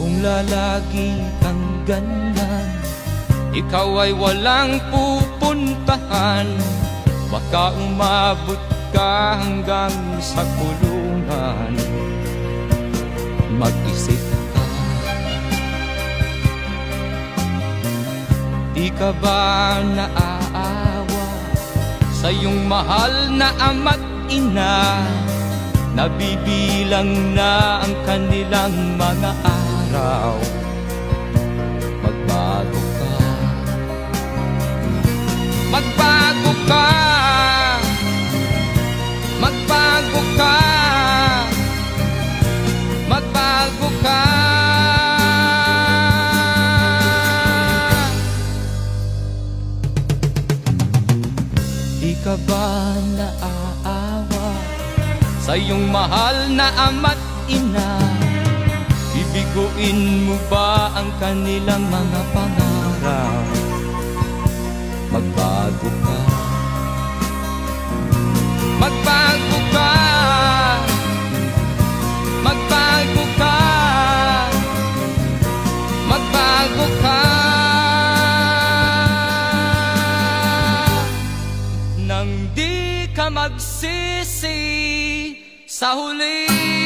Kung lalagi kang ganyan, ikaw ay walang pupuntahan. Baka umabot ka hanggang sa kulungan. Mag-isip ka. Di ka ba naaawa sa iyong mahal na ama't ina? Nabibilang na ang kanilang mga araw. Magbago ka. Magbago ka. Magbago ka. Magbago ka. Di ka ba naaawa sa iyong mahal na ama't ina? Bibiguin mo ba ang kanilang mga pangarap? Magbago ka. Magbago ka. Magbago ka. Magbago ka. Nang di ka magsisi sa huli.